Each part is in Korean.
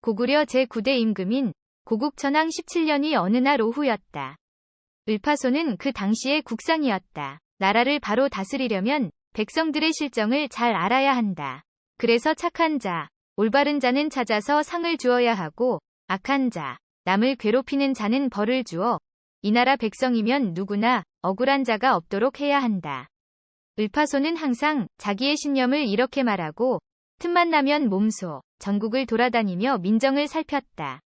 고구려 제9대 임금인 고국천왕 17년이 어느 날 오후였다. 을파소는 그 당시의 국상이었다. 나라를 바로 다스리려면 백성들의 실정을 잘 알아야 한다. 그래서 착한 자, 올바른 자는 찾아서 상을 주어야 하고 악한 자, 남을 괴롭히는 자는 벌을 주어 이 나라 백성이면 누구나 억울한 자가 없도록 해야 한다. 을파소는 항상 자기의 신념을 이렇게 말하고 틈만 나면 몸소 전국을 돌아다니며 민정을 살폈다.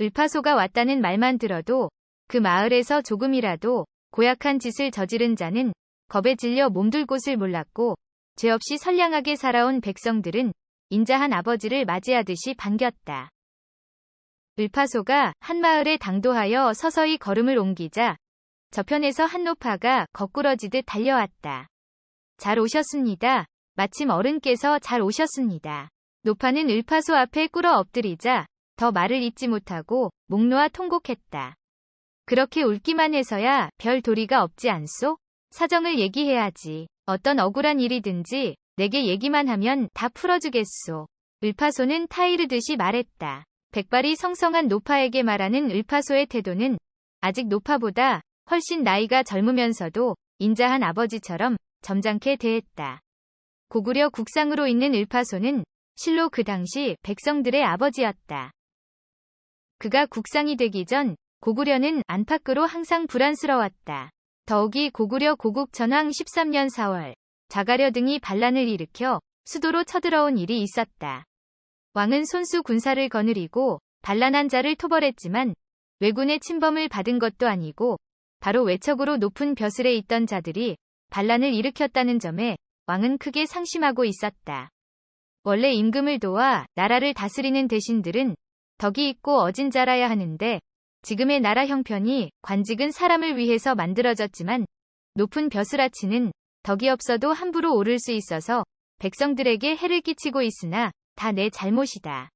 을파소가 왔다는 말만 들어도 그 마을에서 조금이라도 고약한 짓을 저지른 자는 겁에 질려 몸둘 곳을 몰랐고 죄 없이 선량하게 살아온 백성들은 인자한 아버지를 맞이하듯이 반겼다. 을파소가 한 마을에 당도하여 서서히 걸음을 옮기자 저편에서 한 노파가 거꾸러지듯 달려왔다. 잘 오셨습니다. 마침 어른께서 잘 오셨습니다. 노파는 을파소 앞에 꿇어 엎드리자 더 말을 잇지 못하고 목 놓아 통곡했다. 그렇게 울기만 해서야 별 도리가 없지 않소? 사정을 얘기해야지. 어떤 억울한 일이든지 내게 얘기만 하면 다 풀어주겠소. 을파소는 타이르듯이 말했다. 백발이 성성한 노파에게 말하는 을파소의 태도는 아직 노파보다 훨씬 나이가 젊으면서도 인자한 아버지처럼 점잖게 대했다. 고구려 국상으로 있는 을파소는 실로 그 당시 백성들의 아버지였다. 그가 국상이 되기 전 고구려는 안팎으로 항상 불안스러웠다. 더욱이 고구려 고국천왕 13년 4월 자가려 등이 반란을 일으켜 수도로 쳐들어온 일이 있었다. 왕은 손수 군사를 거느리고 반란한 자를 토벌했지만 왜군의 침범을 받은 것도 아니고 바로 외척으로 높은 벼슬에 있던 자들이 반란을 일으켰다는 점에 왕은 크게 상심하고 있었다. 원래 임금을 도와 나라를 다스리는 대신들은 덕이 있고 어진 자라야 하는데 지금의 나라 형편이 관직은 사람을 위해서 만들어졌지만 높은 벼슬아치는 덕이 없어도 함부로 오를 수 있어서 백성들에게 해를 끼치고 있으나 다 내 잘못이다.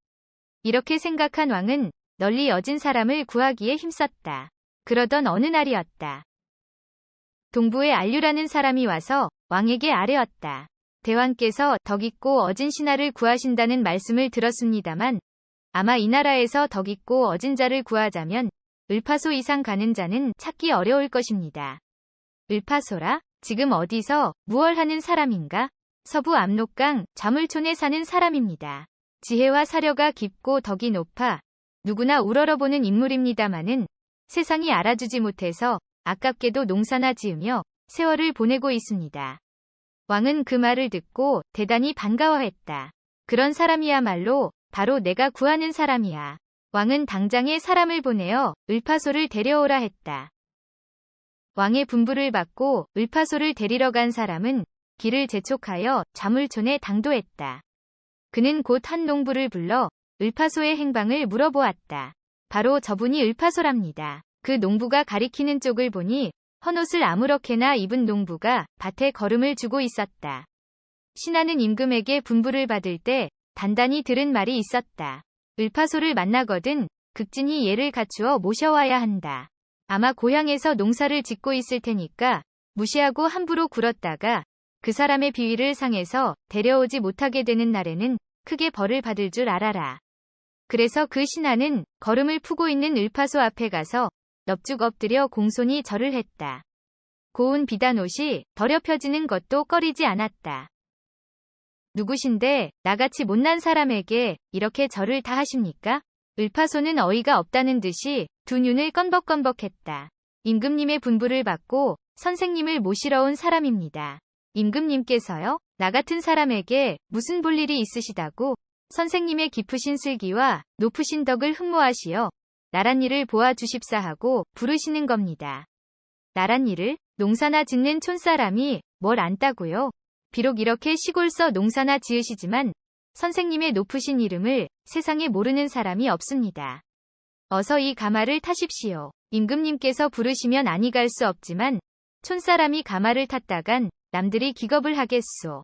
이렇게 생각한 왕은 널리 어진 사람을 구하기에 힘썼다. 그러던 어느 날이었다. 동부에 안류라는 사람이 와서 왕에게 아뢰었다. 대왕께서 덕있고 어진 신하를 구하신다는 말씀을 들었습니다만 아마 이 나라에서 덕있고 어진 자를 구하자면 을파소 이상 가는 자는 찾기 어려울 것입니다. 을파소라? 지금 어디서 무얼 하는 사람인가? 서부 압록강 좌물촌에 사는 사람입니다. 지혜와 사려가 깊고 덕이 높아 누구나 우러러보는 인물입니다마는 세상이 알아주지 못해서 아깝게도 농사나 지으며 세월을 보내고 있습니다. 왕은 그 말을 듣고 대단히 반가워했다. 그런 사람이야말로 바로 내가 구하는 사람이야. 왕은 당장에 사람을 보내어 을파소를 데려오라 했다. 왕의 분부를 받고 을파소를 데리러 간 사람은 길을 재촉하여 좌물촌에 당도했다. 그는 곧 한 농부를 불러 을파소의 행방을 물어보았다. 바로 저분이 을파소랍니다. 그 농부가 가리키는 쪽을 보니 헌옷을 아무렇게나 입은 농부가 밭에 걸음을 주고 있었다. 신하는 임금에게 분부를 받을 때 단단히 들은 말이 있었다. 을파소를 만나거든 극진히 예를 갖추어 모셔와야 한다. 아마 고향에서 농사를 짓고 있을 테니까 무시하고 함부로 굴었다가 그 사람의 비위를 상해서 데려오지 못하게 되는 날에는 크게 벌을 받을 줄 알아라. 그래서 그 신하는 걸음을 푸고 있는 을파소 앞에 가서 넙죽 엎드려 공손히 절을 했다. 고운 비단옷이 더럽혀지는 것도 꺼리지 않았다. 누구신데 나같이 못난 사람에게 이렇게 절을 다 하십니까? 을파소는 어이가 없다는 듯이 두 눈을 건벅건벅했다. 임금님의 분부를 받고 선생님을 모시러 온 사람입니다. 임금님께서요? 나 같은 사람에게 무슨 볼 일이 있으시다고? 선생님의 깊으신 슬기와 높으신 덕을 흠모하시어 나란 일을 보아주십사 하고 부르시는 겁니다. 나란 일을? 농사나 짓는 촌사람이 뭘 안다고요? 비록 이렇게 시골서 농사나 지으시지만 선생님의 높으신 이름을 세상에 모르는 사람이 없습니다. 어서 이 가마를 타십시오. 임금님께서 부르시면 아니 갈 수 없지만 촌사람이 가마를 탔다간 남들이 기겁을 하겠소.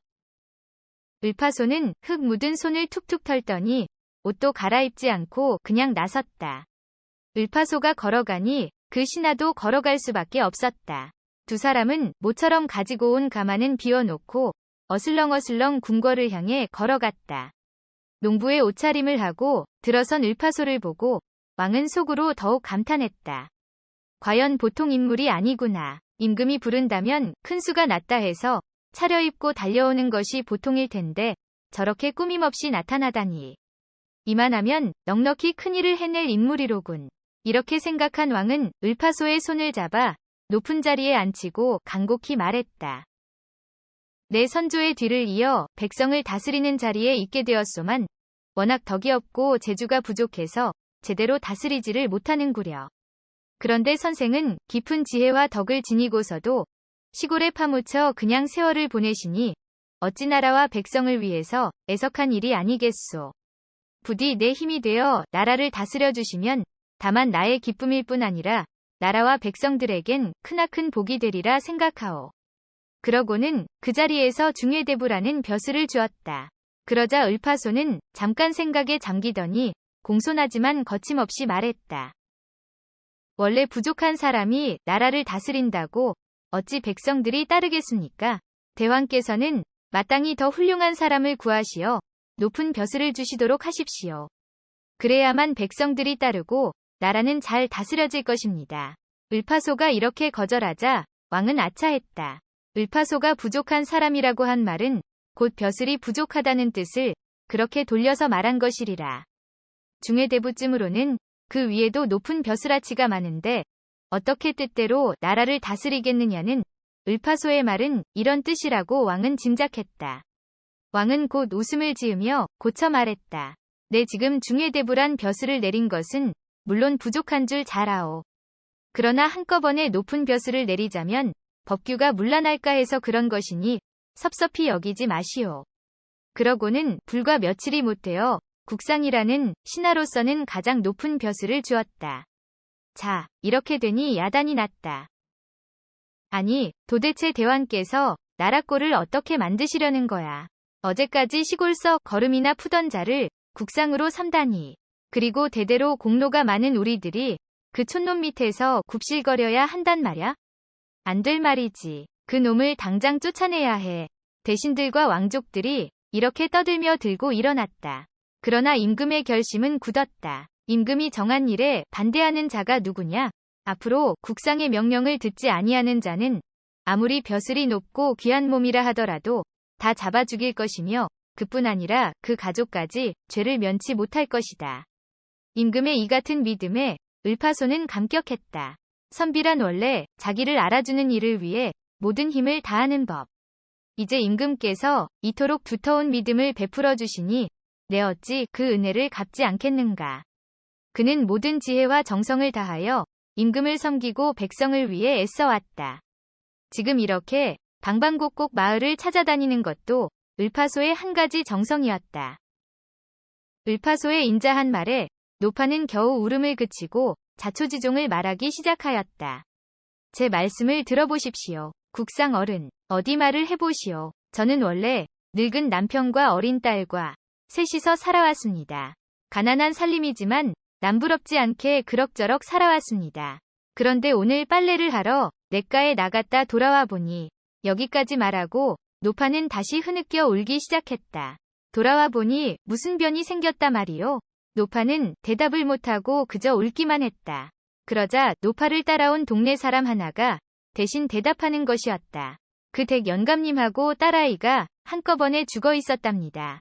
을파소는 흙 묻은 손을 툭툭 털더니 옷도 갈아입지 않고 그냥 나섰다. 을파소가 걸어가니 그 신하도 걸어갈 수밖에 없었다. 두 사람은 모처럼 가지고 온 가마는 비워놓고 어슬렁어슬렁 궁궐을 향해 걸어갔다. 농부의 옷차림을 하고 들어선 을파소를 보고 왕은 속으로 더욱 감탄했다. 과연 보통 인물이 아니구나. 임금이 부른다면 큰 수가 났다 해서 차려입고 달려오는 것이 보통일 텐데 저렇게 꾸밈없이 나타나다니. 이만하면 넉넉히 큰일을 해낼 인물이로군. 이렇게 생각한 왕은 을파소의 손을 잡아 높은 자리에 앉히고 간곡히 말했다. 내 선조의 뒤를 이어 백성을 다스리는 자리에 있게 되었소만 워낙 덕이 없고 재주가 부족해서 제대로 다스리지를 못하는구려. 그런데 선생은 깊은 지혜와 덕을 지니고서도 시골에 파묻혀 그냥 세월을 보내시니 어찌 나라와 백성을 위해서 애석한 일이 아니겠소. 부디 내 힘이 되어 나라를 다스려 주시면 다만 나의 기쁨일 뿐 아니라 나라와 백성들에겐 크나큰 복이 되리라 생각하오. 그러고는 그 자리에서 중회대부라는 벼슬을 주었다. 그러자 을파소는 잠깐 생각에 잠기더니 공손하지만 거침없이 말했다. 원래 부족한 사람이 나라를 다스린다고 어찌 백성들이 따르겠습니까? 대왕께서는 마땅히 더 훌륭한 사람을 구하시어 높은 벼슬을 주시도록 하십시오. 그래야만 백성들이 따르고 나라는 잘 다스려질 것입니다. 을파소가 이렇게 거절하자 왕은 아차했다. 을파소가 부족한 사람이라고 한 말은 곧 벼슬이 부족하다는 뜻을 그렇게 돌려서 말한 것이리라. 중회대부쯤으로는 그 위에도 높은 벼슬아치가 많은데 어떻게 뜻대로 나라를 다스리겠느냐는 을파소의 말은 이런 뜻이라고 왕은 짐작했다. 왕은 곧 웃음을 지으며 고쳐 말했다. 내 지금 중회대부란 벼슬을 내린 것은 물론 부족한 줄 잘 아오. 그러나 한꺼번에 높은 벼슬을 내리자면 법규가 문란할까 해서 그런 것이니 섭섭히 여기지 마시오. 그러고는 불과 며칠이 못되어 국상이라는 신하로서는 가장 높은 벼슬을 주었다. 자, 이렇게 되니 야단이 났다. 아니, 도대체 대왕께서 나라 꼴을 어떻게 만드시려는 거야. 어제까지 시골서 거름이나 푸던 자를 국상으로 삼다니. 그리고 대대로 공로가 많은 우리들이 그 촌놈 밑에서 굽실거려야 한단 말야? 안 될 말이지. 그 놈을 당장 쫓아내야 해. 대신들과 왕족들이 이렇게 떠들며 들고 일어났다. 그러나 임금의 결심은 굳었다. 임금이 정한 일에 반대하는 자가 누구냐? 앞으로 국상의 명령을 듣지 아니하는 자는 아무리 벼슬이 높고 귀한 몸이라 하더라도 다 잡아 죽일 것이며 그뿐 아니라 그 가족까지 죄를 면치 못할 것이다. 임금의 이 같은 믿음에 을파소는 감격했다. 선비란 원래 자기를 알아주는 일을 위해 모든 힘을 다하는 법. 이제 임금께서 이토록 두터운 믿음을 베풀어 주시니 내 어찌 그 은혜를 갚지 않겠는가. 그는 모든 지혜와 정성을 다하여 임금을 섬기고 백성을 위해 애써왔다. 지금 이렇게 방방곡곡 마을을 찾아다니는 것도 을파소의 한 가지 정성이었다. 을파소의 인자한 말에 노파는 겨우 울음을 그치고 자초지종을 말하기 시작하였다. 제 말씀을 들어보십시오. 국상 어른, 어디 말을 해보시오. 저는 원래 늙은 남편과 어린 딸과 셋이서 살아왔습니다. 가난한 살림이지만 남부럽지 않게 그럭저럭 살아왔습니다. 그런데 오늘 빨래를 하러 냇가에 나갔다 돌아와 보니 여기까지 말하고 노파는 다시 흐느껴 울기 시작했다. 돌아와 보니 무슨 변이 생겼다 말이요. 노파는 대답을 못하고 그저 울기만 했다. 그러자 노파를 따라온 동네 사람 하나가 대신 대답하는 것이었다. 그 댁 영감님하고 딸아이가 한꺼번에 죽어 있었답니다.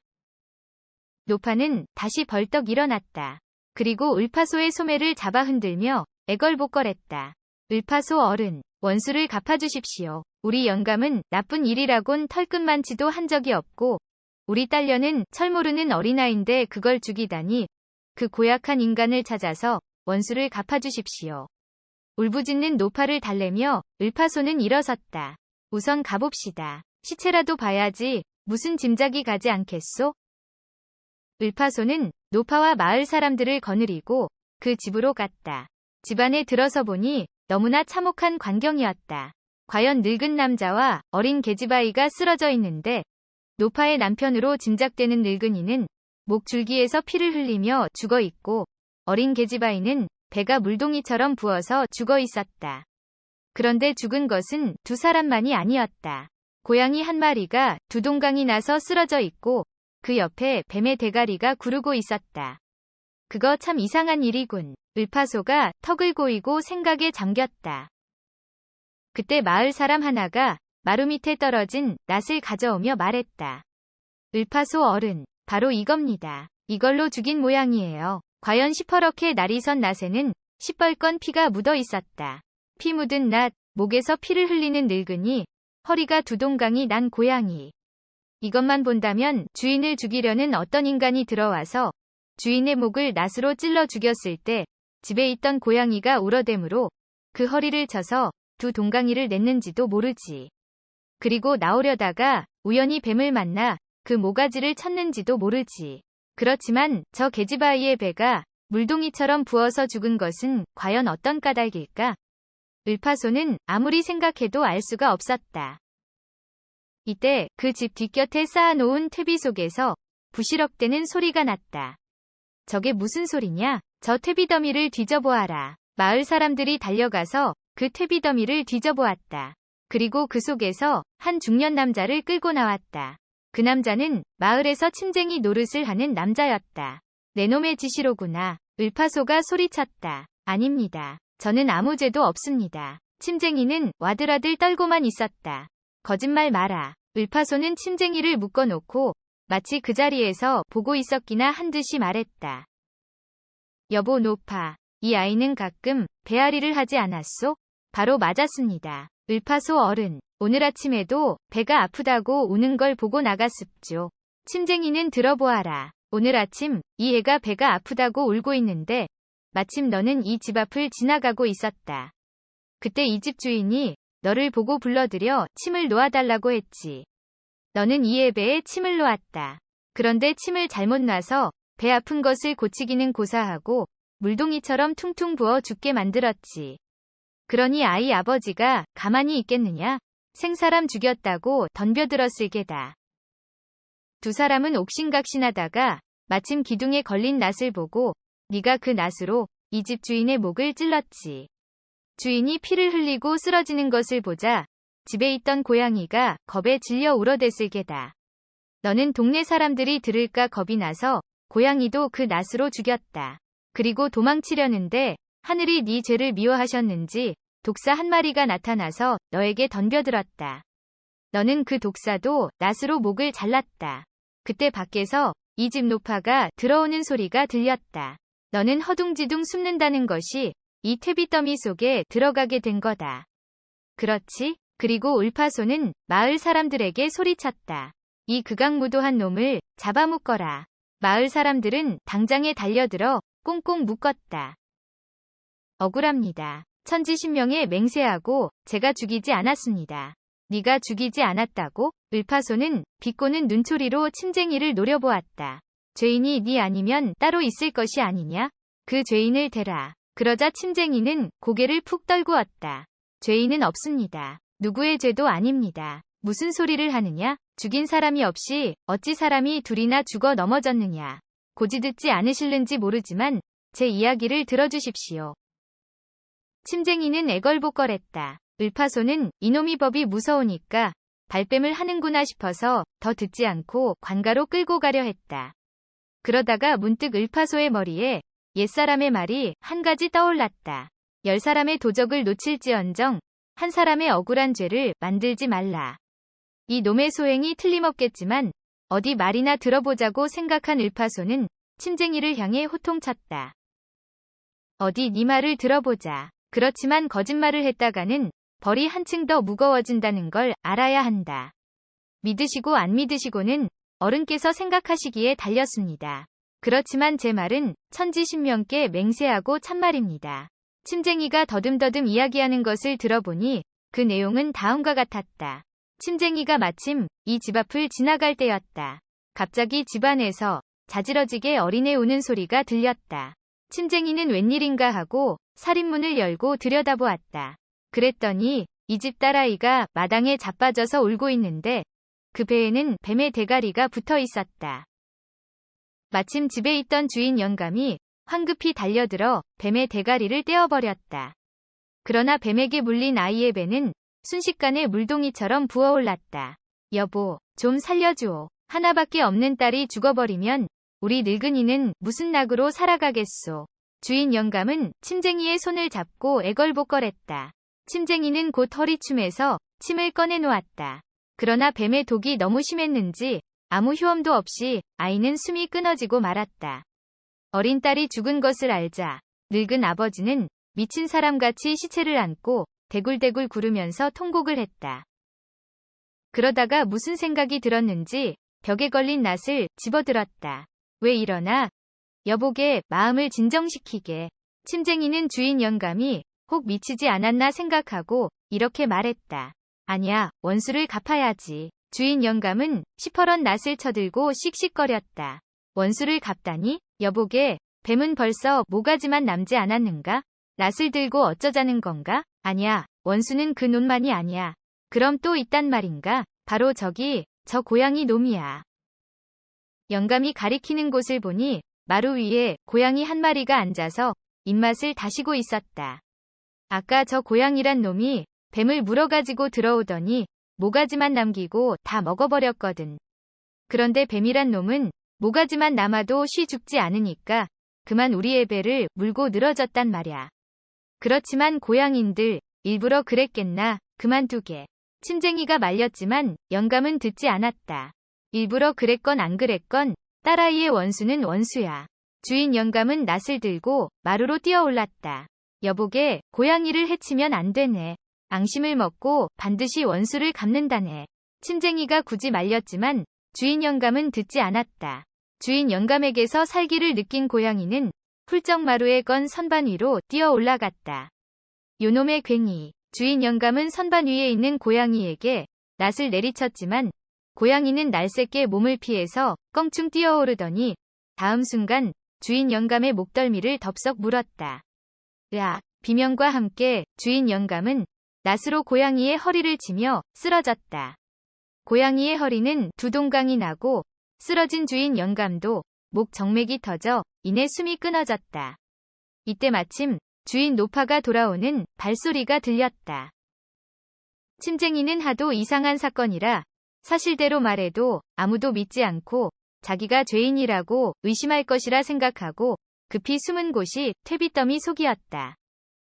노파는 다시 벌떡 일어났다. 그리고 을파소의 소매를 잡아 흔들며 애걸복걸했다. 을파소 어른, 원수를 갚아주십시오. 우리 영감은 나쁜 일이라곤 털끝만치도 한 적이 없고 우리 딸녀는 철 모르는 어린아이인데 그걸 죽이다니. 그 고약한 인간을 찾아서 원수를 갚아주십시오. 울부짖는 노파를 달래며 을파소는 일어섰다. 우선 가봅시다. 시체라도 봐야지 무슨 짐작이 가지 않겠소? 을파소는 노파와 마을 사람들을 거느리고 그 집으로 갔다. 집안에 들어서 보니 너무나 참혹한 광경이었다. 과연 늙은 남자와 어린 계집아이가 쓰러져 있는데 노파의 남편으로 짐작되는 늙은이는 목 줄기에서 피를 흘리며 죽어 있고 어린 계집아이는 배가 물동이처럼 부어서 죽어 있었다. 그런데 죽은 것은 두 사람만이 아니었다. 고양이 한 마리가 두 동강이 나서 쓰러져 있고 그 옆에 뱀의 대가리가 구르고 있었다. 그거 참 이상한 일이군. 을파소가 턱을 고이고 생각에 잠겼다. 그때 마을 사람 하나가 마루 밑에 떨어진 낫을 가져오며 말했다. 을파소 어른, 바로 이겁니다. 이걸로 죽인 모양이에요. 과연 시퍼렇게 날이 선 낫에는 시뻘건 피가 묻어 있었다. 피 묻은 낫, 목에서 피를 흘리는 늙은이, 허리가 두 동강이 난 고양이. 이것만 본다면 주인을 죽이려는 어떤 인간이 들어와서 주인의 목을 낫으로 찔러 죽였을 때 집에 있던 고양이가 울어대므로 그 허리를 쳐서 두 동강이를 냈는지도 모르지. 그리고 나오려다가 우연히 뱀을 만나 그 모가지를 쳤는지도 모르지. 그렇지만 저 계집아이의 배가 물동이처럼 부어서 죽은 것은 과연 어떤 까닭일까? 을파소는 아무리 생각해도 알 수가 없었다. 이때 그 집 뒷곁에 쌓아놓은 퇴비 속에서 부시럭대는 소리가 났다. 저게 무슨 소리냐? 저 퇴비더미를 뒤져보아라. 마을 사람들이 달려가서 그 퇴비더미를 뒤져보았다. 그리고 그 속에서 한 중년 남자를 끌고 나왔다. 그 남자는 마을에서 침쟁이 노릇을 하는 남자였다. 내 놈의 짓이로구나. 을파소가 소리쳤다. 아닙니다. 저는 아무 죄도 없습니다. 침쟁이는 와들와들 떨고만 있었다. 거짓말 마라. 을파소는 침쟁이를 묶어놓고 마치 그 자리에서 보고 있었기나 한 듯이 말했다. 여보 노파, 이 아이는 가끔 배앓이를 하지 않았소? 바로 맞았습니다. 을파소 어른, 오늘 아침에도 배가 아프다고 우는 걸 보고 나갔습죠. 침쟁이는 들어보아라. 오늘 아침 이 애가 배가 아프다고 울고 있는데 마침 너는 이 집 앞을 지나가고 있었다. 그때 이 집 주인이 너를 보고 불러들여 침을 놓아달라고 했지. 너는 이 애 배에 침을 놓았다. 그런데 침을 잘못 놔서 배 아픈 것을 고치기는 고사하고 물동이처럼 퉁퉁 부어 죽게 만들었지. 그러니 아이 아버지가 가만히 있겠느냐? 생사람 죽였다고 덤벼들었을 게다. 두 사람은 옥신각신하다가 마침 기둥에 걸린 낫을 보고 네가 그 낫으로 이 집 주인의 목을 찔렀지. 주인이 피를 흘리고 쓰러지는 것을 보자 집에 있던 고양이가 겁에 질려 울어댔을 게다. 너는 동네 사람들이 들을까 겁이 나서 고양이도 그 낫으로 죽였다. 그리고 도망치려는데 하늘이 네 죄를 미워하셨는지 독사 한 마리가 나타나서 너에게 덤벼들었다. 너는 그 독사도 낫으로 목을 잘랐다. 그때 밖에서 이 집 노파가 들어오는 소리가 들렸다. 너는 허둥지둥 숨는다는 것이 이 퇴비더미 속에 들어가게 된 거다. 그렇지? 그리고 을파소는 마을 사람들에게 소리쳤다. 이 극악무도한 놈을 잡아묶어라. 마을 사람들은 당장에 달려들어 꽁꽁 묶었다. 억울합니다. 천지신명에 맹세하고 제가 죽이지 않았습니다. 네가 죽이지 않았다고? 을파소는 비꼬는 눈초리로 침쟁이를 노려보았다. 죄인이 네 아니면 따로 있을 것이 아니냐? 그 죄인을 대라. 그러자 침쟁이는 고개를 푹 떨구었다. 죄인은 없습니다. 누구의 죄도 아닙니다. 무슨 소리를 하느냐? 죽인 사람이 없이 어찌 사람이 둘이나 죽어 넘어졌느냐? 고지 듣지 않으실는지 모르지만 제 이야기를 들어주십시오. 침쟁이는 애걸복걸했다. 을파소는 이놈이 법이 무서우니까 발뺌을 하는구나 싶어서 더 듣지 않고 관가로 끌고 가려 했다. 그러다가 문득 을파소의 머리에 옛사람의 말이 한 가지 떠올랐다. 10사람의 도적을 놓칠지언정 한 사람의 억울한 죄를 만들지 말라. 이 놈의 소행이 틀림없겠지만 어디 말이나 들어보자고 생각한 을파소는 침쟁이를 향해 호통쳤다. 어디 네 말을 들어보자. 그렇지만 거짓말을 했다가는 벌이 한층 더 무거워진다는 걸 알아야 한다. 믿으시고 안 믿으시고는 어른께서 생각하시기에 달렸습니다. 그렇지만 제 말은 천지신명께 맹세하고 참말입니다. 침쟁이가 더듬더듬 이야기하는 것을 들어보니 그 내용은 다음과 같았다. 침쟁이가 마침 이 집 앞을 지나갈 때였다. 갑자기 집 안에서 자지러지게 어린애 우는 소리가 들렸다. 침쟁이는 웬일인가 하고 살인문을 열고 들여다보았다. 그랬더니 이 집 딸아이가 마당에 자빠져서 울고 있는데 그 배에는 뱀의 대가리가 붙어 있었다. 마침 집에 있던 주인 영감이 황급히 달려들어 뱀의 대가리를 떼어버렸다. 그러나 뱀에게 물린 아이의 배는 순식간에 물동이처럼 부어올랐다. 여보, 좀 살려주오. 하나밖에 없는 딸이 죽어버리면 우리 늙은이는 무슨 낙으로 살아가겠소. 주인 영감은 침쟁이의 손을 잡고 애걸복걸했다. 침쟁이는 곧 허리춤에서 침을 꺼내놓았다. 그러나 뱀의 독이 너무 심했는지 아무 효험도 없이 아이는 숨이 끊어지고 말았다. 어린 딸이 죽은 것을 알자 늙은 아버지는 미친 사람같이 시체를 안고 대굴대굴 구르면서 통곡을 했다. 그러다가 무슨 생각이 들었는지 벽에 걸린 낫을 집어들었다. 왜 이러나? 여보게 마음을 진정시키게. 침쟁이는 주인 영감이 혹 미치지 않았나 생각하고 이렇게 말했다. 아니야, 원수를 갚아야지. 주인 영감은 시퍼런 낫을 쳐들고 씩씩거렸다. 원수를 갚다니? 여보게, 뱀은 벌써 모가지만 남지 않았는가? 낫을 들고 어쩌자는 건가? 아니야, 원수는 그 놈만이 아니야. 그럼 또 있단 말인가? 바로 저기, 저 고양이 놈이야. 영감이 가리키는 곳을 보니 마루 위에 고양이 한 마리가 앉아서 입맛을 다시고 있었다. 아까 저 고양이란 놈이 뱀을 물어가지고 들어오더니 모가지만 남기고 다 먹어버렸거든. 그런데 뱀이란 놈은 모가지만 남아도 쉬 죽지 않으니까 그만 우리의 배를 물고 늘어졌단 말야. 그렇지만 고양인들 일부러 그랬겠나. 그만두게. 침쟁이가 말렸지만 영감은 듣지 않았다. 일부러 그랬건 안 그랬건 딸아이의 원수는 원수야. 주인 영감은 낫을 들고 마루로 뛰어올랐다. 여보게, 고양이를 해치면 안 되네. 앙심을 먹고 반드시 원수를 갚는다네. 침쟁이가 굳이 말렸지만 주인 영감은 듣지 않았다. 주인 영감에게서 살기를 느낀 고양이는 훌쩍 마루에 건 선반 위로 뛰어 올라갔다. 요놈의 괭이. 주인 영감은 선반 위에 있는 고양이에게 낫을 내리쳤지만 고양이는 날쌔게 몸을 피해서 껑충 뛰어오르더니 다음 순간 주인 영감의 목덜미를 덥석 물었다. 으악! 비명과 함께 주인 영감은 낫으로 고양이의 허리를 치며 쓰러졌다. 고양이의 허리는 두 동강이 나고 쓰러진 주인 영감도 목 정맥이 터져 이내 숨이 끊어졌다. 이때 마침 주인 노파가 돌아오는 발소리가 들렸다. 침쟁이는 하도 이상한 사건이라 사실대로 말해도 아무도 믿지 않고 자기가 죄인이라고 의심할 것이라 생각하고 급히 숨은 곳이 퇴비더미 속이었다.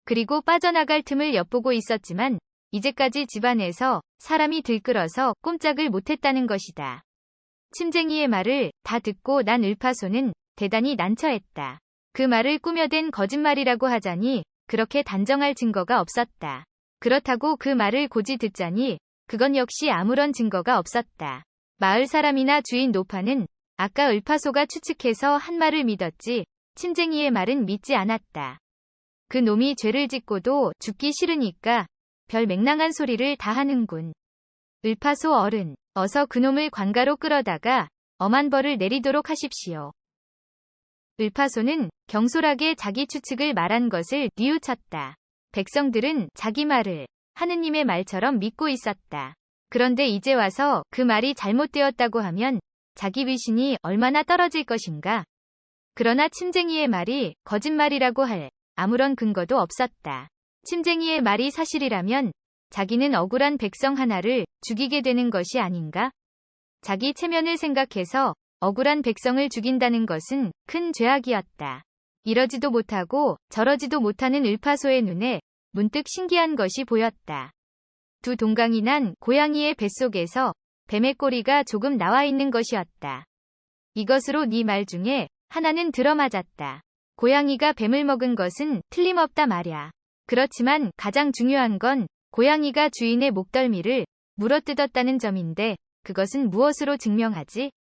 그리고 빠져나갈 틈을 엿보고 있었지만 이제까지 집안에서 사람이 들끓어서 꼼짝을 못했다는 것이다. 침쟁이의 말을 다 듣고 난 을파소는 대단히 난처했다. 그 말을 꾸며댄 거짓말이라고 하자니 그렇게 단정할 증거가 없었다. 그렇다고 그 말을 고지 듣자니 그건 역시 아무런 증거가 없었다. 마을 사람이나 주인 노파는 아까 을파소가 추측해서 한 말을 믿었지 침쟁이의 말은 믿지 않았다. 그 놈이 죄를 짓고도 죽기 싫으니까 별 맹랑한 소리를 다 하는군. 을파소 어른, 어서 그놈을 관가로 끌어다가 엄한 벌을 내리도록 하십시오. 을파소는 경솔하게 자기 추측을 말한 것을 뉘우쳤다. 백성들은 자기 말을 하느님의 말처럼 믿고 있었다. 그런데 이제 와서 그 말이 잘못되었다고 하면 자기 위신이 얼마나 떨어질 것인가. 그러나 침쟁이의 말이 거짓말이라고 할 아무런 근거도 없었다. 침쟁이의 말이 사실이라면 자기는 억울한 백성 하나를 죽이게 되는 것이 아닌가? 자기 체면을 생각해서 억울한 백성을 죽인다는 것은 큰 죄악이었다. 이러지도 못하고 저러지도 못하는 을파소의 눈에 문득 신기한 것이 보였다. 두 동강이 난 고양이의 뱃속에서 뱀의 꼬리가 조금 나와 있는 것이었다. 이것으로 네 말 중에 하나는 들어맞았다. 고양이가 뱀을 먹은 것은 틀림없다 말야. 그렇지만 가장 중요한 건 고양이가 주인의 목덜미를 물어뜯었다는 점인데 그것은 무엇으로 증명하지?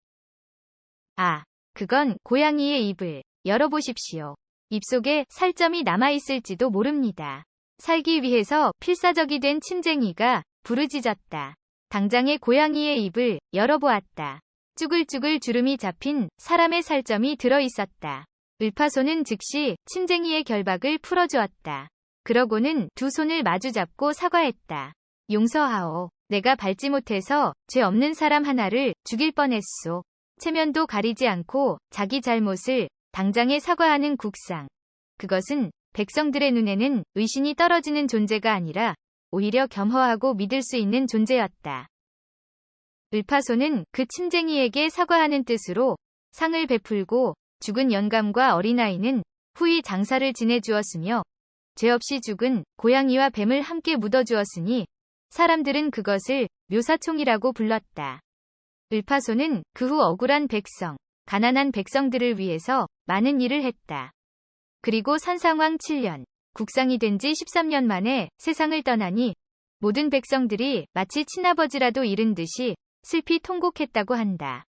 아, 그건 고양이의 입을 열어보십시오. 입속에 살점이 남아있을지도 모릅니다. 살기 위해서 필사적이 된 침쟁이가 부르짖었다. 당장에 고양이의 입을 열어보았다. 쭈글쭈글 주름이 잡힌 사람의 살점이 들어있었다. 을파소는 즉시 침쟁이의 결박을 풀어주었다. 그러고는 두 손을 마주잡고 사과했다. 용서하오. 내가 밟지 못해서 죄 없는 사람 하나를 죽일 뻔했소. 체면도 가리지 않고 자기 잘못을 당장에 사과하는 국상. 그것은 백성들의 눈에는 의신이 떨어지는 존재가 아니라 오히려 겸허하고 믿을 수 있는 존재였다. 을파소는 그 침쟁이에게 사과하는 뜻으로 상을 베풀고 죽은 영감과 어린아이는 후이 장사를 지내주었으며 죄 없이 죽은 고양이와 뱀을 함께 묻어주었으니 사람들은 그것을 묘사총이라고 불렀다. 을파소는 그 후 억울한 백성, 가난한 백성들을 위해서 많은 일을 했다. 그리고 산상왕 7년, 국상이 된 지 13년 만에 세상을 떠나니 모든 백성들이 마치 친아버지라도 잃은 듯이 슬피 통곡했다고 한다.